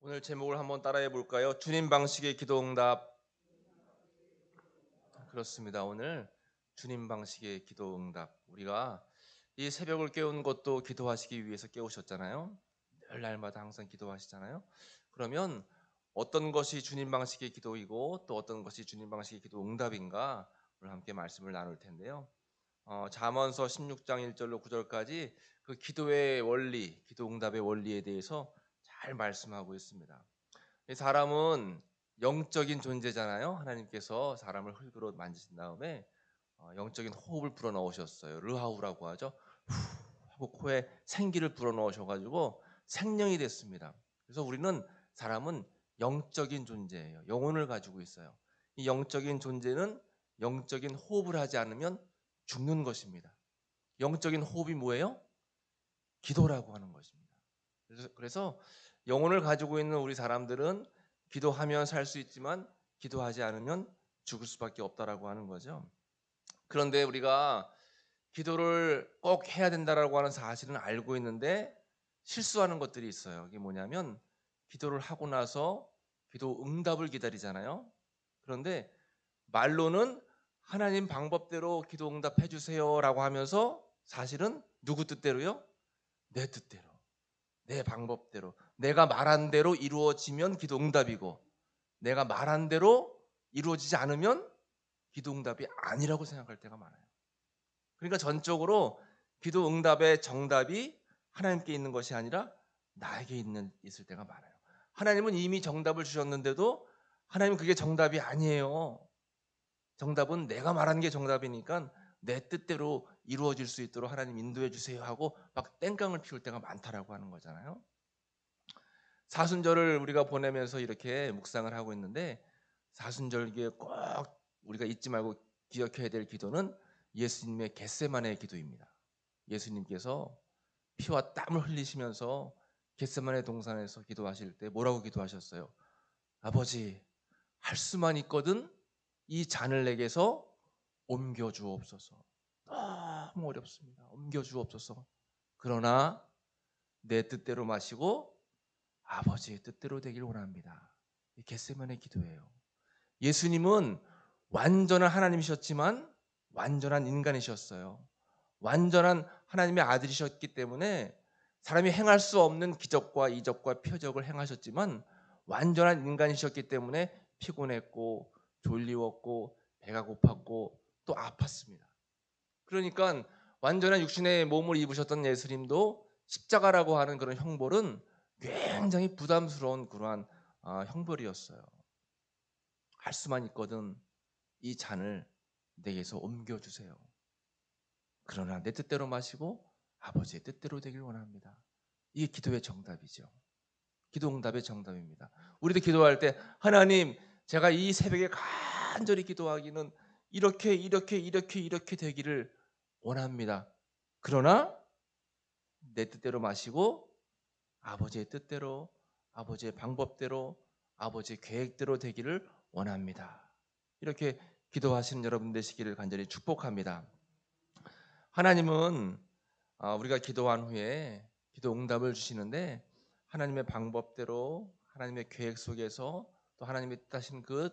오늘 제목을 한번 따라해 볼까요? 주님 방식의 기도응답. 그렇습니다. 오늘 주님 방식의 기도응답. 우리가 이 새벽을 깨운 것도 기도하시기 위해서 깨우셨잖아요. 늘 날마다 항상 기도하시잖아요. 그러면 어떤 것이 주님 방식의 기도이고 또 어떤 것이 주님 방식의 기도응답인가 오늘 함께 말씀을 나눌 텐데요. 잠언서 16장 1절로 9절까지 그 기도의 원리, 기도응답의 원리에 대해서 잘 말씀하고 있습니다. 이 사람은 영적인 존재잖아요. 하나님께서 사람을 흙으로 만드신 다음에 영적인 호흡을 불어 넣으셨어요. 르하우라고 하죠. 후 하고 코에 생기를 불어 넣으셔가지고 생명이 됐습니다. 그래서 우리는 사람은 영적인 존재예요. 영혼을 가지고 있어요. 이 영적인 존재는 영적인 호흡을 하지 않으면 죽는 것입니다. 영적인 호흡이 뭐예요? 기도라고 하는 것입니다. 그래서 영혼을 가지고 있는 우리 사람들은 기도하면 살 수 있지만 기도하지 않으면 죽을 수밖에 없다라고 하는 거죠. 그런데 우리가 기도를 꼭 해야 된다라고 하는 사실은 알고 있는데 실수하는 것들이 있어요. 이게 뭐냐면 기도를 하고 나서 기도 응답을 기다리잖아요. 그런데 말로는 하나님 방법대로 기도 응답해 주세요라고 하면서 사실은 누구 뜻대로요? 내 뜻대로. 내 방법대로 내가 말한 대로 이루어지면 기도 응답이고 내가 말한 대로 이루어지지 않으면 기도 응답이 아니라고 생각할 때가 많아요. 그러니까 전적으로 기도 응답의 정답이 하나님께 있는 것이 아니라 나에게 있을 때가 많아요. 하나님은 이미 정답을 주셨는데도 하나님은 그게 정답이 아니에요. 정답은 내가 말한 게 정답이니까 내 뜻대로 이루어질 수 있도록 하나님 인도해 주세요 하고 막 땡깡을 피울 때가 많다라고 하는 거잖아요. 사순절을 우리가 보내면서 이렇게 묵상을 하고 있는데 사순절기에 꼭 우리가 잊지 말고 기억해야 될 기도는 예수님의 겟세마네 기도입니다. 예수님께서 피와 땀을 흘리시면서 겟세마네 동산에서 기도하실 때 뭐라고 기도하셨어요? 아버지, 할 수만 있거든 이 잔을 내게서 옮겨 주옵소서. 너무 어렵습니다. 옮겨 주옵소서. 그러나 내 뜻대로 마시고 아버지의 뜻대로 되길 원합니다. 이 겟세마네 기도예요. 예수님은 완전한 하나님이셨지만 완전한 인간이셨어요. 완전한 하나님의 아들이셨기 때문에 사람이 행할 수 없는 기적과 이적과 표적을 행하셨지만 완전한 인간이셨기 때문에 피곤했고 졸리웠고 배가 고팠고 또 아팠습니다. 그러니까 완전한 육신의 몸을 입으셨던 예수님도 십자가라고 하는 그런 형벌은 굉장히 부담스러운 그러한 형벌이었어요. 할 수만 있거든 이 잔을 내게서 옮겨주세요. 그러나 내 뜻대로 마시고 아버지의 뜻대로 되길 원합니다. 이게 기도의 정답이죠. 기도 응답의 정답입니다. 우리도 기도할 때 하나님 제가 이 새벽에 간절히 기도하기는 이렇게 되기를 원합니다. 그러나 내 뜻대로 마시고 아버지의 뜻대로 아버지의 방법대로 아버지의 계획대로 되기를 원합니다. 이렇게 기도하시는 여러분 되시기를 간절히 축복합니다. 하나님은 우리가 기도한 후에 기도 응답을 주시는데 하나님의 방법대로 하나님의 계획 속에서 또 하나님의 뜻하신 그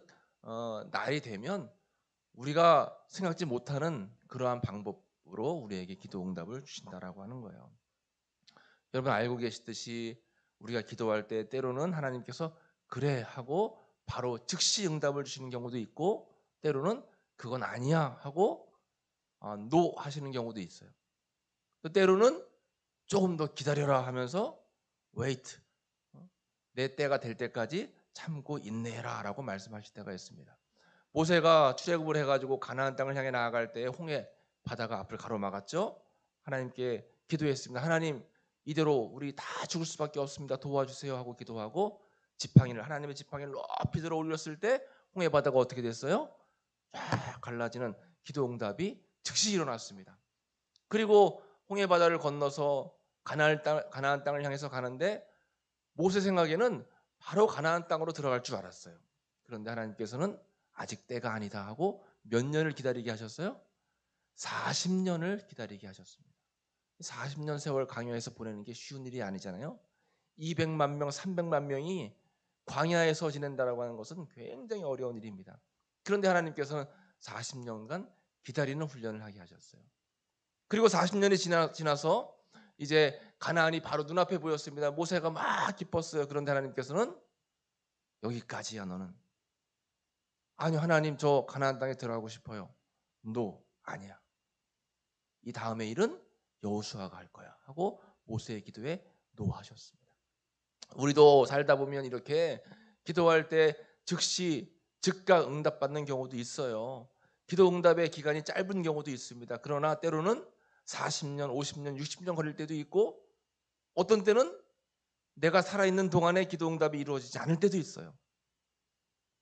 날이 되면 우리가 생각지 못하는 그러한 방법으로 우리에게 기도 응답을 주신다라고 하는 거예요. 여러분 알고 계시듯이 우리가 기도할 때 때로는 하나님께서 그래 하고 바로 즉시 응답을 주시는 경우도 있고 때로는 그건 아니야 하고 노 하시는 경우도 있어요. 또 때로는 조금 더 기다려라 하면서 wait 내 때가 될 때까지 참고 인내해라라고 말씀하실 때가 있습니다. 모세가 출애굽을 해가지고 가나안 땅을 향해 나아갈 때 홍해 바다가 앞을 가로막았죠. 하나님께 기도했습니다. 하나님 이대로 우리 다 죽을 수밖에 없습니다. 도와주세요 하고 기도하고 지팡이를 하나님의 지팡이를 높이 들어 올렸을 때 홍해 바다가 어떻게 됐어요? 쫙 갈라지는 기도 응답이 즉시 일어났습니다. 그리고 홍해 바다를 건너서 가나안 땅을 향해서 가는데 모세 생각에는 바로 가나안 땅으로 들어갈 줄 알았어요. 그런데 하나님께서는 아직 때가 아니다 하고 몇 년을 기다리게 하셨어요? 40년을 기다리게 하셨습니다. 40년 세월 강요해서 보내는 게 쉬운 일이 아니잖아요. 200만 명, 300만 명이 광야에서 지낸다라고 하는 것은 굉장히 어려운 일입니다. 그런데 하나님께서는 40년간 기다리는 훈련을 하게 하셨어요. 그리고 40년이 지나서 이제 가나안이 바로 눈앞에 보였습니다. 모세가 막 기뻤어요. 그런데 하나님께서는 여기까지야 너는. 아니요, 하나님 저 가나안 땅에 들어가고 싶어요. 노, 아니야. 이 다음의 일은 여호수아가 할 거야 하고 모세의 기도에 노하셨습니다. 우리도 살다 보면 이렇게 기도할 때 즉시 즉각 응답받는 경우도 있어요. 기도 응답의 기간이 짧은 경우도 있습니다. 그러나 때로는 40년, 50년, 60년 걸릴 때도 있고 어떤 때는 내가 살아있는 동안에 기도 응답이 이루어지지 않을 때도 있어요.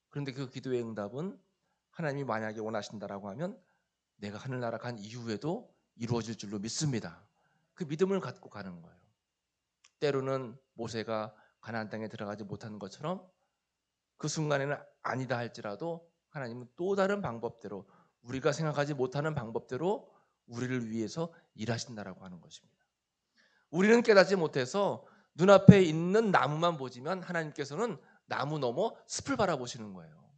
그런데 그 기도의 응답은 하나님이 만약에 원하신다라고 하면 내가 하늘나라 간 이후에도 이루어질 줄로 믿습니다. 그 믿음을 갖고 가는 거예요. 때로는 모세가 가나안 땅에 들어가지 못한 것처럼 그 순간에는 아니다 할지라도 하나님은 또 다른 방법대로 우리가 생각하지 못하는 방법대로 우리를 위해서 일하신다라고 하는 것입니다. 우리는 깨닫지 못해서 눈앞에 있는 나무만 보지만 하나님께서는 나무 너머 숲을 바라보시는 거예요.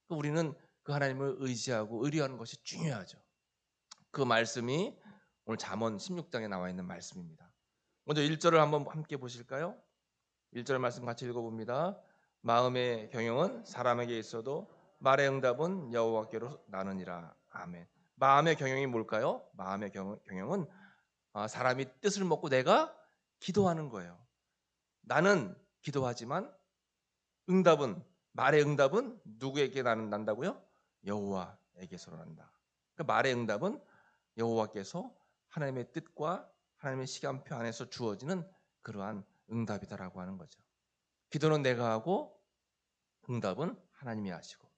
우리는 그 하나님을 의지하고 의뢰하는 것이 중요하죠. 그 말씀이 오늘 잠언 16장에 나와 있는 말씀입니다. 먼저 1절을 한번 함께 보실까요? 1절 말씀 같이 읽어봅니다. 마음의 경영은 사람에게 있어도 말의 응답은 여호와께로 나느니라. 아멘. 마음의 경영이 뭘까요? 마음의 경영은 사람이 뜻을 먹고 내가 기도하는 거예요. 나는 기도하지만 말의 응답은 누구에게 난다고요? 여호와에게서 난다. 그러니까 말의 응답은 여호와께서 하나님의 뜻과 하나님의 시간표 안에서 주어지는 그러한 응답이다라고 하는 거죠. 기도는 내가 하고 응답은 하나님이 하시고.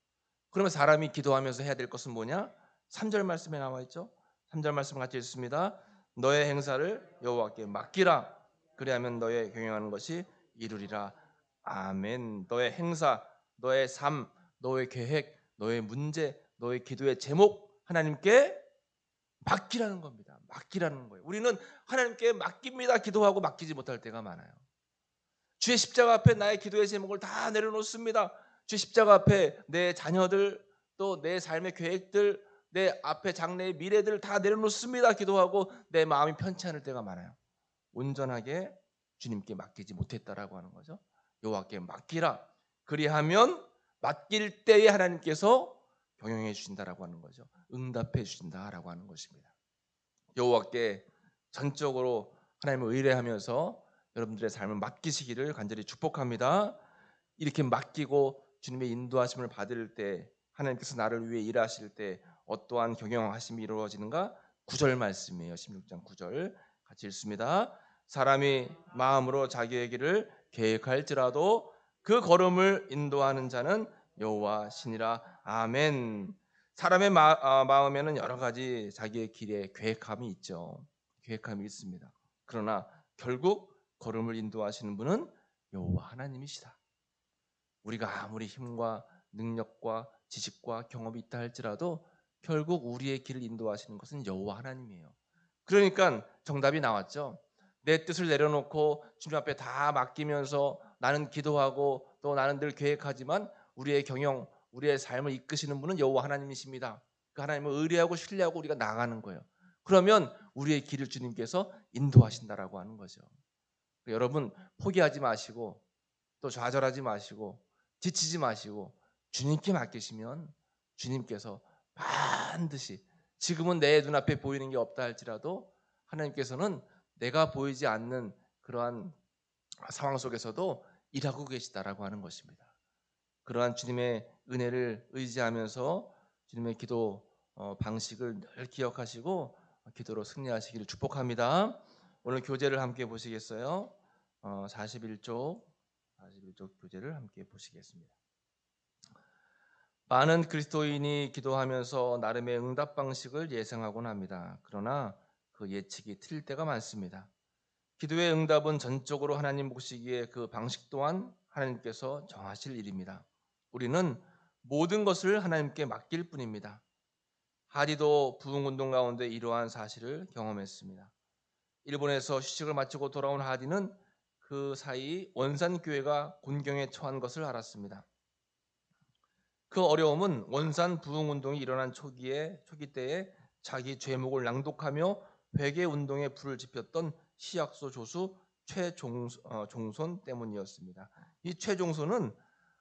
그러면 사람이 기도하면서 해야 될 것은 뭐냐? 3절 말씀에 나와 있죠. 3절 말씀 같이 읽습니다. 너의 행사를 여호와께 맡기라. 그리하면 너의 경영하는 것이 이루리라. 아멘. 너의 행사, 너의 삶, 너의 계획, 너의 문제, 너의 기도의 제목 하나님께 맡기라는 겁니다. 맡기라는 거예요. 우리는 하나님께 맡깁니다 기도하고 맡기지 못할 때가 많아요. 주의 십자가 앞에 나의 기도의 제목을 다 내려놓습니다. 주의 십자가 앞에 내 자녀들 또 내 삶의 계획들 내 앞에 장래의 미래들을 다 내려놓습니다 기도하고 내 마음이 편치 않을 때가 많아요. 온전하게 주님께 맡기지 못했다라고 하는 거죠. 여호와께 맡기라. 그리하면 맡길 때에 하나님께서 경영해 주신다라고 하는 거죠. 응답해 주신다라고 하는 것입니다. 여호와께 전적으로 하나님을 의뢰하면서 여러분들의 삶을 맡기시기를 간절히 축복합니다. 이렇게 맡기고 주님의 인도하심을 받을 때 하나님께서 나를 위해 일하실 때 어떠한 경영하심이 이루어지는가? 9절 말씀이에요. 16장 9절 같이 읽습니다. 사람이 마음으로 자기의 길을 계획할지라도 그 걸음을 인도하는 자는 여호와 신이라. 아멘. 사람의 마음에는 여러 가지 자기의 길에 계획함이 있죠. 계획함이 있습니다. 그러나 결국 걸음을 인도하시는 분은 여호와 하나님이시다. 우리가 아무리 힘과 능력과 지식과 경험이 있다 할지라도 결국 우리의 길을 인도하시는 것은 여호와 하나님이에요. 그러니까 정답이 나왔죠. 내 뜻을 내려놓고 주님 앞에 다 맡기면서 나는 기도하고 또 나는 늘 계획하지만 우리의 경영, 우리의 삶을 이끄시는 분은 여호와 하나님이십니다. 그 하나님을 의뢰하고 신뢰하고 우리가 나가는 거예요. 그러면 우리의 길을 주님께서 인도하신다라고 하는 거죠. 여러분 포기하지 마시고 또 좌절하지 마시고 지치지 마시고 주님께 맡기시면 주님께서 반드시 지금은 내 눈앞에 보이는 게 없다 할지라도 하나님께서는 내가 보이지 않는 그러한 상황 속에서도 일하고 계시다라고 하는 것입니다. 그러한 주님의 은혜를 의지하면서 주님의 기도 방식을 늘 기억하시고 기도로 승리하시기를 축복합니다. 오늘 교재를 함께 보시겠어요? 41쪽 교재를 함께 보시겠습니다. 많은 그리스도인이 기도하면서 나름의 응답 방식을 예상하곤 합니다. 그러나 그 예측이 틀릴 때가 많습니다. 기도의 응답은 전적으로 하나님 몫이기에 그 방식 또한 하나님께서 정하실 일입니다. 우리는 모든 것을 하나님께 맡길 뿐입니다. 하디도 부흥운동 가운데 이러한 사실을 경험했습니다. 일본에서 휴식을 마치고 돌아온 하디는 그 사이 원산교회가 곤경에 처한 것을 알았습니다. 그 어려움은 원산 부흥운동이 일어난 초기 때에 자기 죄목을 낭독하며 회개운동에 불을 지폈던 시약소 조수 최종손 때문이었습니다. 이 최종손은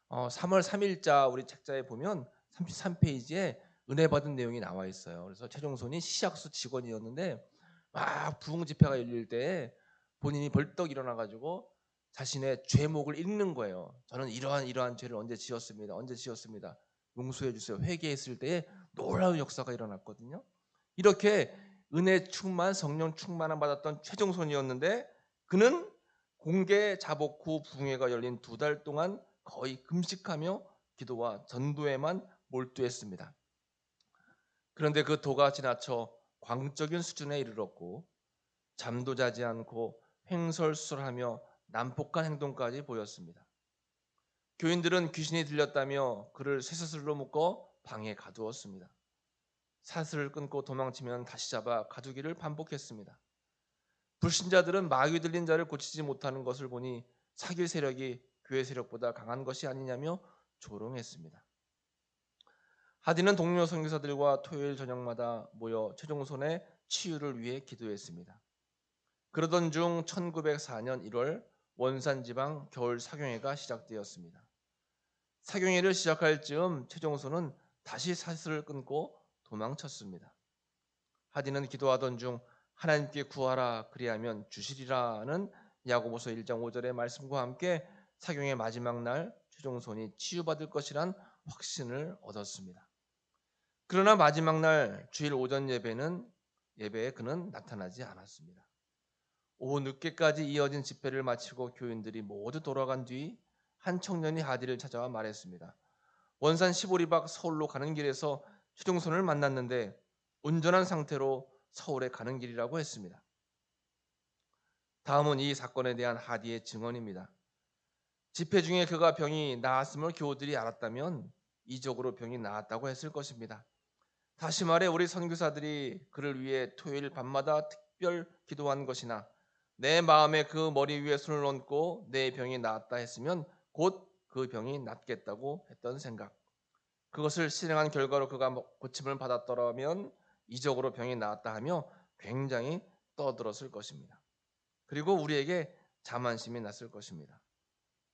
3월 3일자 우리 책자에 보면 33페이지에 은혜 받은 내용이 나와 있어요. 그래서 최종손이 시약소 직원이었는데 막 부흥 집회가 열릴 때 본인이 벌떡 일어나 가지고 자신의 죄목을 읽는 거예요. 저는 이러한 죄를 언제 지었습니다. 용서해 주세요. 회개했을 때에 놀라운 역사가 일어났거든요. 이렇게 은혜 충만, 성령 충만을 받았던 최종손이었는데 그는 공개 자복 후 부흥회가 열린 2달 동안 거의 금식하며 기도와 전도에만 몰두했습니다. 그런데 그 도가 지나쳐 광적인 수준에 이르렀고 잠도 자지 않고 횡설수설하며 난폭한 행동까지 보였습니다. 교인들은 귀신이 들렸다며 그를 쇠사슬로 묶어 방에 가두었습니다. 사슬을 끊고 도망치면 다시 잡아 가두기를 반복했습니다. 불신자들은 마귀 들린 자를 고치지 못하는 것을 보니 사기 세력이 교회 세력보다 강한 것이 아니냐며 조롱했습니다. 하디는 동료 선교사들과 토요일 저녁마다 모여 최종손의 치유를 위해 기도했습니다. 그러던 중 1904년 1월 원산지방 겨울 사경회가 시작되었습니다. 사경회를 시작할 즈음 최종손은 다시 사슬을 끊고 도망쳤습니다. 하디는 기도하던 중 하나님께 구하라 그리하면 주시리라는 야고보서 1장 5절의 말씀과 함께 사경의 마지막 날 최종손이 치유받을 것이란 확신을 얻었습니다. 그러나 마지막 날 주일 오전 예배에 그는 나타나지 않았습니다. 오후 늦게까지 이어진 집회를 마치고 교인들이 모두 돌아간 뒤 한 청년이 하디를 찾아와 말했습니다. 원산 15리박 서울로 가는 길에서 최종손을 만났는데 운전한 상태로 서울에 가는 길이라고 했습니다. 다음은 이 사건에 대한 하디의 증언입니다. 집회 중에 그가 병이 나았음을 교우들이 알았다면 이적으로 병이 나았다고 했을 것입니다. 다시 말해 우리 선교사들이 그를 위해 토요일 밤마다 특별 기도한 것이나 내 마음에 그 머리 위에 손을 얹고 내 병이 나았다 했으면 곧 그 병이 낫겠다고 했던 생각. 그것을 실행한 결과로 그가 고침을 받았더라면 이적으로 병이 나았다 하며 굉장히 떠들었을 것입니다. 그리고 우리에게 자만심이 났을 것입니다.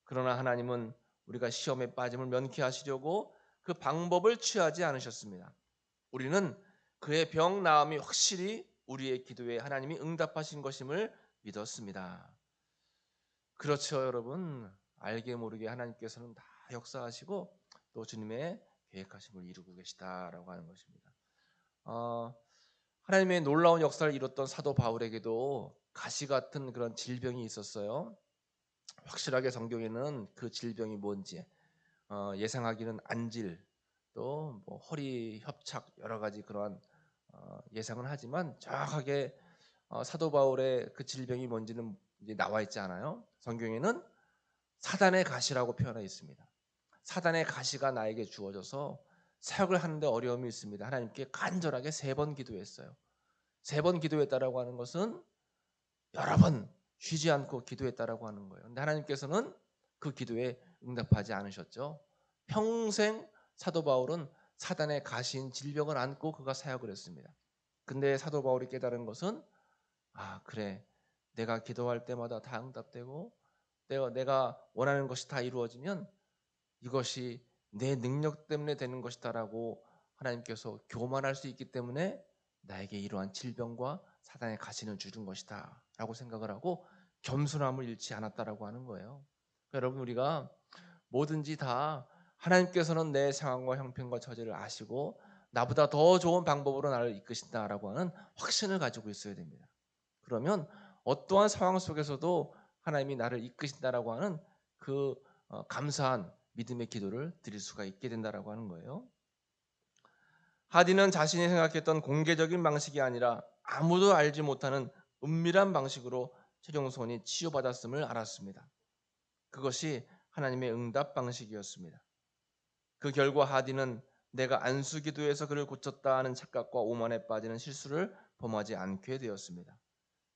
그러나 하나님은 우리가 시험에 빠짐을 면케하시려고 그 방법을 취하지 않으셨습니다. 우리는 그의 병 나음이 확실히 우리의 기도에 하나님이 응답하신 것임을 믿었습니다. 그렇죠, 여러분. 알게 모르게 하나님께서는 다 역사하시고 또 주님의 계획하신 걸 이루고 계시다라고 하는 것입니다. 하나님의 놀라운 역사를 이뤘던 사도 바울에게도 가시 같은 그런 질병이 있었어요. 확실하게 성경에는 그 질병이 뭔지 예상하기는 안질, 또 뭐 허리 협착 여러 가지 그러한 예상은 하지만 정확하게 사도 바울의 그 질병이 뭔지는 이제 나와 있지 않아요. 성경에는 사단의 가시라고 표현하여 있습니다. 사단의 가시가 나에게 주어져서 사역을 하는데 어려움이 있습니다. 하나님께 간절하게 3번 기도했어요. 3번 기도했다라고 하는 것은 여러 번 쉬지 않고 기도했다라고 하는 거예요. 근데 하나님께서는 그 기도에 응답하지 않으셨죠. 평생 사도 바울은 사단의 가시인 질병을 안고 그가 사역을 했습니다. 근데 사도 바울이 깨달은 것은 그래, 내가 기도할 때마다 다 응답되고 내가 원하는 것이 다 이루어지면 이것이 내 능력 때문에 되는 것이다라고 하나님께서 교만할 수 있기 때문에 나에게 이러한 질병과 사단의 가시는 주는 것이다 라고 생각을 하고 겸손함을 잃지 않았다라고 하는 거예요. 그러니까 여러분, 우리가 뭐든지 다 하나님께서는 내 상황과 형편과 처지를 아시고 나보다 더 좋은 방법으로 나를 이끄신다라고 하는 확신을 가지고 있어야 됩니다. 그러면 어떠한 상황 속에서도 하나님이 나를 이끄신다라고 하는 그 감사한 믿음의 기도를 드릴 수가 있게 된다라고 하는 거예요. 하디는 자신이 생각했던 공개적인 방식이 아니라 아무도 알지 못하는 은밀한 방식으로 최종손이 치유받았음을 알았습니다. 그것이 하나님의 응답 방식이었습니다. 그 결과 하디는 내가 안수기도에서 그를 고쳤다 하는 착각과 오만에 빠지는 실수를 범하지 않게 되었습니다.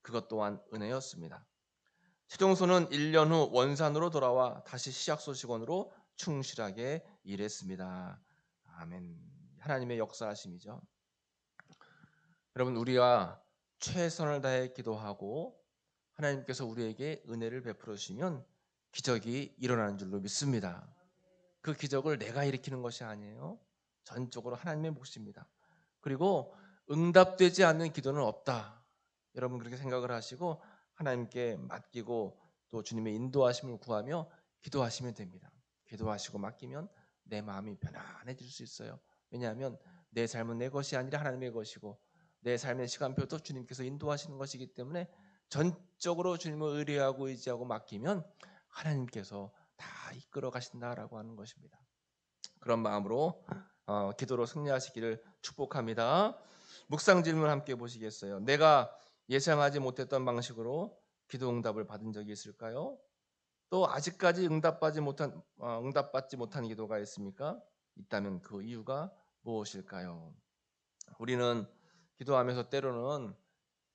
그것 또한 은혜였습니다. 최종소는 1년 후 원산으로 돌아와 다시 시작소식원으로 충실하게 일했습니다. 아멘. 하나님의 역사하심이죠. 여러분, 우리가 최선을 다해 기도하고 하나님께서 우리에게 은혜를 베풀어 주시면 기적이 일어나는 줄로 믿습니다. 그 기적을 내가 일으키는 것이 아니에요. 전적으로 하나님의 몫입니다. 그리고 응답되지 않는 기도는 없다. 여러분 그렇게 생각을 하시고 하나님께 맡기고 또 주님의 인도하심을 구하며 기도하시면 됩니다. 기도하시고 맡기면 내 마음이 편안해질 수 있어요. 왜냐하면 내 삶은 내 것이 아니라 하나님의 것이고 내 삶의 시간표도 주님께서 인도하시는 것이기 때문에 전적으로 주님을 의뢰하고 의지하고 맡기면 하나님께서 다 이끌어 가신다라고 하는 것입니다. 그런 마음으로 기도로 승리하시기를 축복합니다. 묵상 질문 함께 보시겠어요? 내가 예상하지 못했던 방식으로 기도 응답을 받은 적이 있을까요? 또 아직까지 응답받지 못한 기도가 있습니까? 있다면 그 이유가 무엇일까요? 우리는 기도하면서 때로는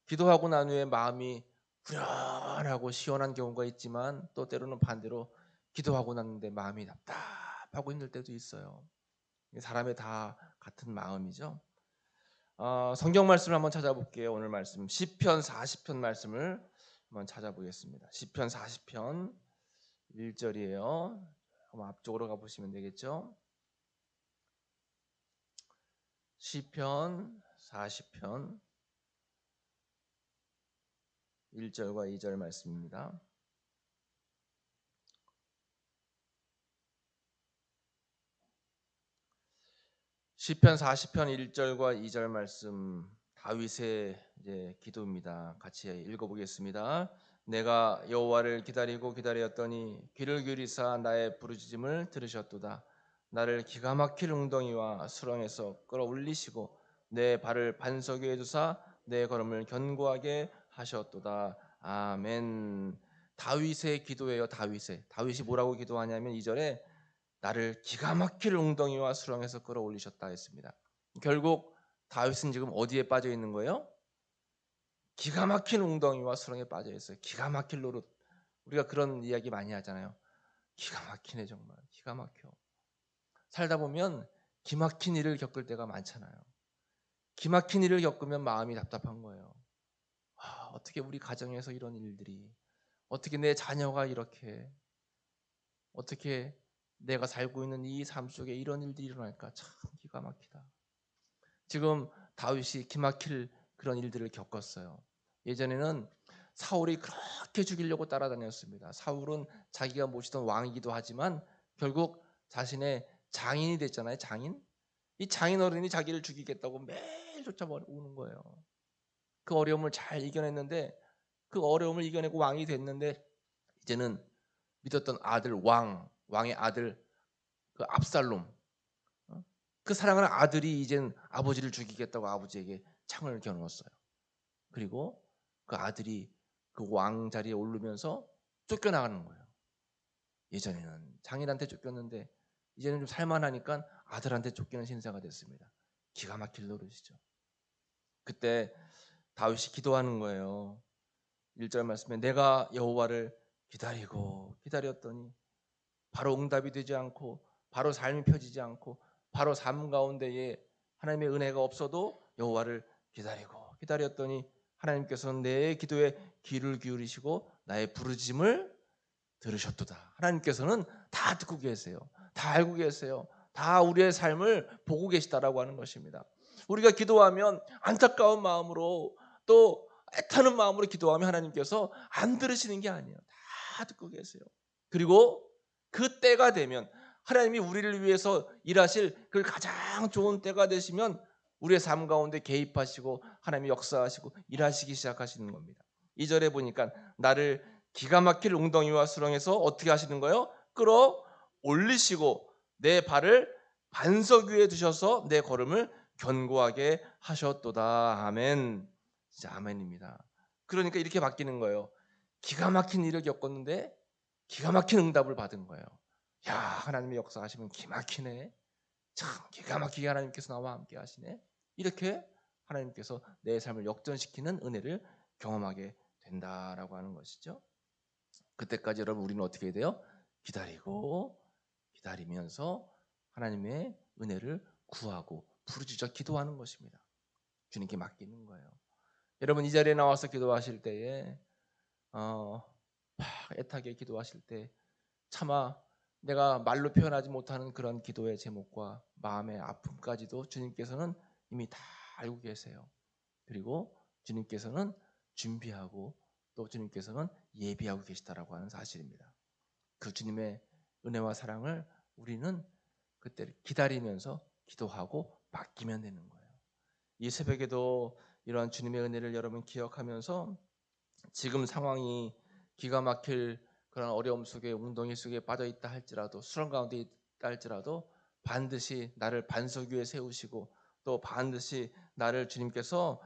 기도하고 난 후에 마음이 후련하고 시원한 경우가 있지만 또 때로는 반대로 기도하고 났는데 마음이 답답하고 힘들 때도 있어요. 사람의 다 같은 마음이죠. 성경 말씀을 한번 찾아볼게요. 오늘 말씀 시편 40편 말씀을 한번 찾아보겠습니다. 시편 40편 1절이에요. 한번 앞쪽으로 가보시면 되겠죠. 시편 40편 1절과 2절 말씀입니다. 시편 40편 1절과 2절 말씀 다윗의 기도입니다. 같이 읽어보겠습니다. 내가 여호와를 기다리고 기다렸더니 귀를 기울이사 나의 부르짖음을 들으셨도다. 나를 기가 막힐 웅덩이와 수렁에서 끌어올리시고 내 발을 반석 위에 두사 내 걸음을 견고하게 하셨도다. 아멘. 다윗의 기도예요. 다윗이 뭐라고 기도하냐면 2절에 나를 기가 막힐 웅덩이와 수렁에서 끌어올리셨다 했습니다. 결국 다윗은 지금 어디에 빠져 있는 거예요? 기가 막힌 웅덩이와 수렁에 빠져 있어요. 기가 막힐 노릇. 우리가 그런 이야기 많이 하잖아요. 기가 막히네 정말. 기가 막혀. 살다 보면 기막힌 일을 겪을 때가 많잖아요. 기막힌 일을 겪으면 마음이 답답한 거예요. 어떻게 우리 가정에서 이런 일들이, 어떻게 내 자녀가 이렇게, 어떻게 내가 살고 있는 이 삶 속에 이런 일들이 일어날까 참 기가 막히다. 지금 다윗이 기막힐 그런 일들을 겪었어요. 예전에는 사울이 그렇게 죽이려고 따라다녔습니다. 사울은 자기가 모시던 왕이기도 하지만 결국 자신의 장인이 됐잖아요. 장인. 이 장인 어른이 자기를 죽이겠다고 매일 쫓아오는 거예요. 그 어려움을 잘 이겨냈는데 그 어려움을 이겨내고 왕이 됐는데 이제는 믿었던 아들 왕의 아들 그 압살롬, 그 사랑하는 아들이 이젠 아버지를 죽이겠다고 아버지에게 창을 겨누었어요. 그리고 그 아들이 그 왕 자리에 오르면서 쫓겨나가는 거예요. 예전에는 장인한테 쫓겼는데 이제는 좀 살만하니까 아들한테 쫓기는 신세가 됐습니다. 기가 막힐 노릇이죠. 그때 다윗이 기도하는 거예요. 1절 말씀에 내가 여호와를 기다리고 기다렸더니 바로 응답이 되지 않고 바로 삶이 펴지지 않고 바로 삶 가운데에 하나님의 은혜가 없어도 여호와를 기다리고 기다렸더니 하나님께서는 내 기도에 귀를 기울이시고 나의 부르짖음을 들으셨도다. 하나님께서는 다 듣고 계세요. 다 알고 계세요. 다 우리의 삶을 보고 계시다라고 하는 것입니다. 우리가 기도하면 안타까운 마음으로 또 애타는 마음으로 기도하면 하나님께서 안 들으시는 게 아니에요. 다 듣고 계세요. 그리고 그 때가 되면 하나님이 우리를 위해서 일하실 그 가장 좋은 때가 되시면 우리의 삶 가운데 개입하시고 하나님이 역사하시고 일하시기 시작하시는 겁니다. 2절에 보니까 나를 기가 막힐 웅덩이와 수렁에서 어떻게 하시는 거예요? 끌어 올리시고 내 발을 반석 위에 두셔서 내 걸음을 견고하게 하셨도다. 아멘. 진짜 아멘입니다. 그러니까 이렇게 바뀌는 거예요. 기가 막힌 일을 겪었는데 기가 막힌 응답을 받은 거예요. 야, 하나님의 역사하시면 기막히네. 참 기가 막히게 하나님께서 나와 함께 하시네. 이렇게 하나님께서 내 삶을 역전시키는 은혜를 경험하게 된다라고 하는 것이죠. 그때까지 여러분 우리는 어떻게 해야 돼요? 기다리면서 하나님의 은혜를 구하고 부르짖어 기도하는 것입니다. 주님께 맡기는 거예요. 여러분 이 자리에 나와서 기도하실 때에 막 애타게 기도하실 때 차마 내가 말로 표현하지 못하는 그런 기도의 제목과 마음의 아픔까지도 주님께서는 이미 다 알고 계세요. 그리고 주님께서는 준비하고 또 주님께서는 예비하고 계시다라고 하는 사실입니다. 그 주님의 은혜와 사랑을 우리는 그때를 기다리면서 기도하고 맡기면 되는 거예요. 이 새벽에도 이러한 주님의 은혜를 여러분 기억하면서 지금 상황이 기가 막힐 그런 어려움 속에 웅덩이 속에 빠져 있다 할지라도 수렁 가운데 있다 할지라도 반드시 나를 반석 위에 세우시고 또 반드시 나를 주님께서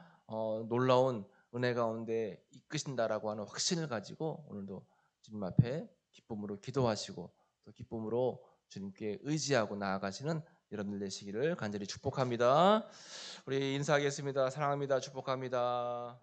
놀라운 은혜 가운데 이끄신다라고 하는 확신을 가지고 오늘도 주님 앞에 기쁨으로 기도하시고 또 기쁨으로 주님께 의지하고 나아가시는 여러분들 되시기를 간절히 축복합니다. 우리 인사하겠습니다. 사랑합니다. 축복합니다.